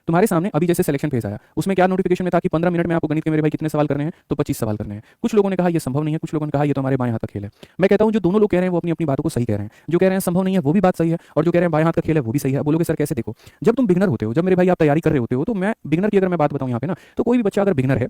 तुम्हारे सामने अभी जैसे सिलेक्शन फेज आया, उसमें क्या नोटिफिकेशन में था कि 15 मिनट में आपको गणित के मेरे भाई कितने सवाल करने हैं, तो 25 सवाल करने हैं। कुछ लोगों ने कहा ये संभव नहीं है, कुछ लोगों ने कहा ये तो हमारे बाएं हाथ का खेल है। मैं कहता हूं जो दोनों लोग कह रहे हैं वो अपनी अपनी बातों को सही कह रहे हैं। जो कह रहे हैं संभव नहीं है वो भी बात सही है, और जो कह रहे हैं बाएं हाथ का खेल है वो भी सही है। बोलोगे सर कैसे? देखो, जब तुम बिगनर होते हो, जब मेरे भाई आप तैयारी कर रहे होते हो, तो मैं बिगनर की अगर मैं बात बताऊं यहाँ पे ना, तो कोई भी बच्चा अगर बिगनर है,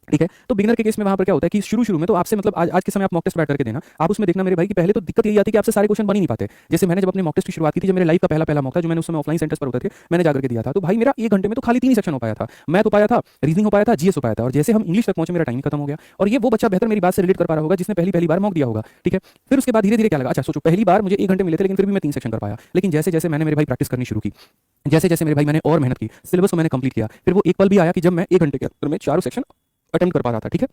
ठीक है, तो बिगनर के केस में वहां पर क्या होता है कि शुरू में तो आपसे मतलब आज के समय आप मॉक टेस्ट बैठ करके देना, आप उसमें देखना मेरे भाई कि पहले तो दिक्कत यही आती है कि आपसे सारे क्वेश्चन बन ही नहीं पाते। जैसे मैंने जब अपने मॉक टेस्ट की शुरुआत की थी, जब मेरे लाइफ का पहला मॉक था, जो मैंने उस समय ऑफलाइन सेंटर्स पर होते थे, मैंने जाकर के दिया था, तो भाई मेरा 1 घंटे में तो खाली 3 ही सेक्शन हो पाया था। मैथ हो पाया था, रीजनिंग हो पाया था, जीएस हो पाया था, और जैसे हम इंग्लिश तक पहुंचे मेरा टाइम खत्म हो गया। और ये वो बच्चा बेहतर मेरी बात से रिलेट कर पा रहा होगा जिसने पहली बार मॉक दिया होगा, ठीक है। फिर उसके बाद धीरे धीरे क्या लगा, अच्छा सोचो पहली बार मुझे 1 घंटे मिले थे, लेकिन फिर भी मैं 3 सेक्शन कर पाया। लेकिन जैसे जैसे मैंने मेरे भाई प्रैक्टिस करनी शुरू की, जैसे जैसे मेरे भाई मैंने और मेहनत की, सिलेबस को मैंने कंप्लीट किया, फिर वो एक पल भी आया कि जब मैं 1 घंटे के अंदर में 4 सेक्शन अटेम्प्ट कर पा रहा था, ठीक है।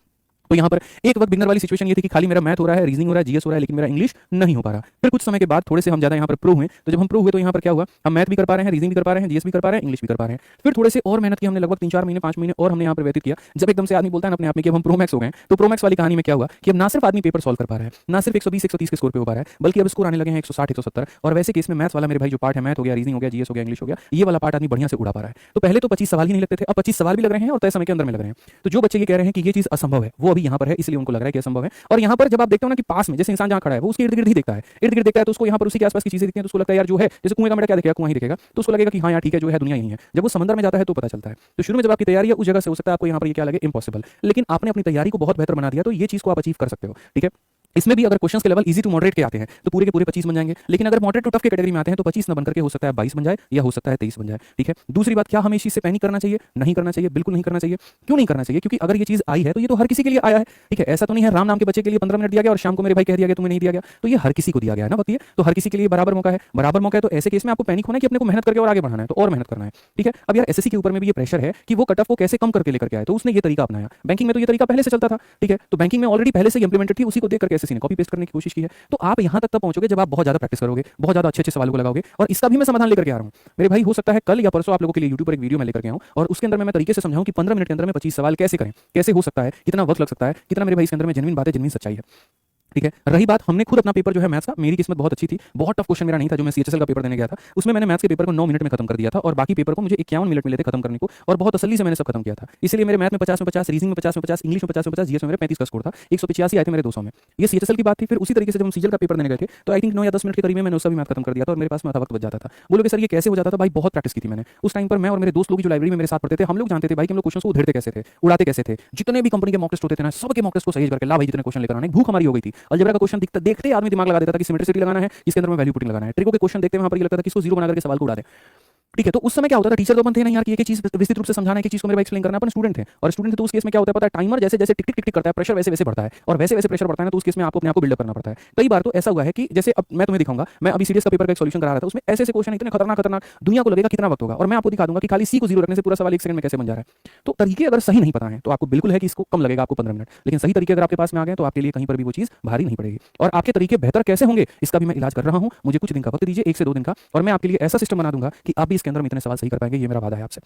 तो यहाँ पर एक वक्त बिगनर वाली सिचुएशन ये थी कि खाली मेरा मैथ हो रहा है, रीजनिंग हो रहा है, जीएस हो रहा है, लेकिन मेरा इंग्लिश नहीं हो पा रहा। फिर कुछ समय के बाद थोड़े से हम ज्यादा यहाँ पर प्रो हुए, तो जब हम प्रो हुए तो यहाँ पर क्या हुआ, हम मैथ भी कर पा रहे हैं, रीजनिंग भी कर पा रहे हैं, जीएस भी कर पा रहे हैं, इंग्लिश भी कर पा रहे हैं। फिर थोड़े से और मेहनत की हमने, लगभग 3-4 महीने 5 महीने और हमने यहाँ पर व्यतीत किया। जब एकदम से आदमी बोलता है ना अपने आप में कि अब हम प्रो मैक्स हो गए, तो प्रो मैक्स वाली कहानी में क्या हुआ कि अब ना सिर्फ आदमी पेपर सॉल्व कर पा रहा है, ना सिर्फ 120-130 के स्कोर पे हो पा रहा है, बल्कि अब स्कोर आने लगे हैं 160-170। और वैसे केस में मैथ्स वाला मेरे भाई जो पार्ट है, मैथ हो गया, रीजनिंग हो गया, जीएस हो गया, इंग्लिश हो गया, ये वाला पार्ट आदमी बढ़िया से उड़ा पा रहा है। तो पहले तो 25 सवाल ही नहीं लगते थे, अब 25 सवाल भी लग रहे हैं और तय समय के अंदर में लग रहे हैं। तो जो बच्चे ये कह रहे हैं कि ये चीज असंभव है, वो अभी यहाँ पर है, इसलिए उनको लग रहा है कि असंभव है। और यहाँ पर जब आप देखते हो ना कि पास में जैसे इंसान जहाँ खड़ा है वो उसके इर्द गिर्द ही देखता है, इर्द गिर्द देखता है, तो उसको यहाँ पर उसी के आसपास की चीजें दिखती हैं, तो उसको लगता है यार जो है, जैसे कुएं का बेटा क्या दिखेगा, कुआं ही दिखेगा, तो उसको लगेगा कि हाँ यार ठीक है, जो है दुनिया यही है। जब वो समंदर में जाता है तो पता चलता है। तो शुरू में जब आपकी तैयारी है उस जगह से हो सकता है आपको यहाँ पर ये क्या लगे, इम्पॉसिबल, लेकिन आपने अपनी तैयारी को बहुत बेहतर बना दिया, तो ये चीज को आप अचीव कर सकते हो, ठीक है। इसमें भी अगर क्वेश्चंस के लेवल इजी टू मॉडरेट के आते हैं तो पूरे के पूरे 25 बन जाएंगे, लेकिन अगर मॉडरेट टू टफ के कैटेगरी में आते हैं तो 25 न बनकर के हो सकता है 22 बन जाए, या हो सकता है 23 बन जाए, ठीक है। दूसरी बात, क्या हमें इस चीज से पैनिक करना चाहिए? नहीं करना चाहिए, बिल्कुल नहीं करना चाहिए। क्यों नहीं करना चाहिए? क्योंकि अगर ये चीज आई है तो ये तो हर किसी के लिए आया है, ठीक है। ऐसा तो नहीं है राम नाम के बच्चे के लिए 15 मिनट दिया गया और शाम को मेरे भाई कह दिया गया तुम्हें नहीं दिया गया, तो ये हर किसी को दिया गया है ना बताइए। तो हर किसी के लिए बराबर मौका है, बराबर मौका है। तो ऐसे केस में आपको पैनिक होना है कि अपने को मेहनत करके और आगे बढ़ाना है, तो और मेहनत करना है, ठीक है। अब यार एसएससी के ऊपर में भी ये प्रेशर है कि वो कट ऑफ को कैसे कम करके लेकर के आए, तो उसने ये तरीका अपनाया। बैंकिंग में तो ये तरीका पहले से चलता था, ठीक है, तो बैंकिंग में ऑलरेडी पहले से इंप्लीमेंटेड थी, उसी को देख करके एसएससी ने कॉपी पेस्ट करने की कोशिश की है। तो आप यहाँ तक पहुंचोगे जब आप बहुत ज्यादा प्रैक्टिस करोगे, बहुत ज्यादा अच्छे सवालों को लगाओगे। और इसका भी मैं समाधान लेकर के आ रहा हूँ मेरे भाई। हो सकता है कल या परसों आप लोगों के लिए यूट्यूब पर एक वीडियो में लेकर के आऊं और उसके अंदर मैं तरीके से समझाऊं कि 15 मिनट के अंदर में 25 सवाल कैसे करें, कैसे हो सकता है, कितना वक्त लग सकता है, कितना मेरे भाई इसके अंदर में जेन्युइन बात है, जेन्युइन सच्चाई है, ठीक है। रही बात, हमने खुद अपना पेपर जो है मैथ्स का, मेरी किस्मत बहुत अच्छी थी, बहुत टफ क्वेश्चन मेरा नहीं था जो मैं सीएचएसएल का पेपर देने गया था, उसमें मैंने मैथ्स के पेपर को 9 मिनट में खत्म कर दिया था, और बाकी पेपर को मुझे 51 मिनट मिले थे खत्म करने को, और बहुत तसल्ली से मैंने सब खत्म किया था। इसलिए मेरे मैथ में 50 में 50, रीजनिंग में 50 में 50, इंग्लिश में 50 में 50, जीएस में मेरे 35 का स्कोर था, 185 आए थे मेरे 200 में। ये सीएचएसएल की बात थी। फिर उसी तरीके से जब हम सीजीएल का पेपर देने गए थे तो आई थिंक 9 या 10 मिनट के करीब में मैंने उसका भी मैथ खत्म कर दिया था, और मेरे पास में आधा वक्त बच जाता था। बोलोगे सर ये कैसे हो जाता था? भाई बहुत प्रैक्टिस की थी मैंने उस टाइम पर। मैं और मेरे दोस्त लोग जो लाइब्रेरी में मेरे साथ पढ़ते थे, हम लोग जानते थे भाई कि हम लोग क्वेश्चन को उधेड़ते कैसे थे, उड़ाते कैसे थे। जितने भी कंपनी के मॉक टेस्ट होते थे ना, सबके मॉक टेस्ट को सही करके ला भाई जितने क्वेश्चन लेकर आने, भूख हमारी हो गई थी। अलजेब्रा का क्वेश्चन दिखता देखते आदमी दिमाग लगा देता था कि सिमेट्रिसिटी लगाना है, इसके अंदर में वैल्यू पुटिंग लगाना है। ट्रिको के क्वेश्चन देखते वहां पर ये लगता था कि इसको जीरो बना करके सवाल को उड़ा दे, ठीक है। तो उस समय क्या होता था, टीचर तो अपन थे नहीं यार कि एक चीज विस्तृत रूप से समझाना है, कि चीज को मेरे भाई एक्सप्लेन करना, अपन स्टूडेंट थे। और स्टूडेंट थे तो उस केस में क्या होता है पता है, टाइमर जैसे जैसे टिक टिक टिक टिक करता है, प्रेशर वैसे वैसे बढ़ता है, और वैसे वैसे प्रेशर बढ़ता है ना, तो उस केस में आपको अपने आप को बिल्डअप करना पड़ता है। कई बार तो ऐसा हुआ है कि जैसे अब मैं तुम्हें दिखाऊंगा, मैं अभी सीडीएस का पेपर का एक सॉल्यूशन करा रहा था, उसमें ऐसे ऐसे क्वेश्चन इतने खतरनाक खतरनाक, दुनिया को लगेगा कितना वक्त होगा, और मैं आपको दिखा दूंगा कि खाली सी को जीरो रखने से पूरा सवाल 1 सेकंड में कैसे बन जा रहा है। तो तरीके अगर सही नहीं पता है तो आपको बिल्कुल है कि इसको कम लगेगा आपको 15 मिनट, लेकिन सही तरीके अगर आपके पास में आ गए तो आपके लिए कहीं पर भी वो चीज भारी नहीं पड़ेगी। और आपके तरीके बेहतर कैसे होंगे इसका भी मैं इलाज कर रहा हूं। मुझे कुछ दिन का वक्त दीजिए, 1 से 2 दिन का, और मैं आपके लिए ऐसा सिस्टम बना दूंगा कि आप भी इसके अंदर में इतने सवाल सही कर पाएंगे। ये मेरा वादा है आपसे।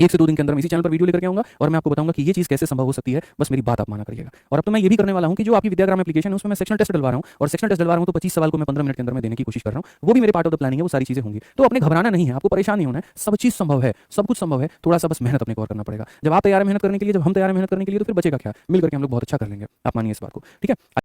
1 से 2 दिन के अंदर मैं इसी चैनल पर वीडियो लेकर के आऊंगा और मैं आपको बताऊंगा कि ये चीज कैसे संभव हो सकती है। बस मेरी बात आप माना करिएगा। और अब तो मैं ये भी करने वाला हूं कि जो आपकी विद्याग्राम एप्लीकेशन है उसमें मैं सेक्शनल टेस्ट डलवा रहा हूं, और सेक्शनल टेस्ट डलवा रहा हूं तो 25 सवाल को मैं 15 मिनट के अंदर में देने की कोशिश कर रहा हूं। वो भी मेरे पार्ट ऑफ द प्लानिंग है, वो सारी चीजें होंगी। तो अपने घबराना नहीं है, आपको परेशान नहीं होना है, सब चीज संभव है, सब कुछ संभव है। थोड़ा सा बस मेहनत अपने को और करना पड़ेगा। जब आप तैयार है मेहनत करने के लिए, जब हम तैयार है मेहनत करने के लिए, तो फिर बचेगा क्या? मिलकर के हम लोग बहुत अच्छा कर लेंगे, आप मानिए इस बात को, ठीक है।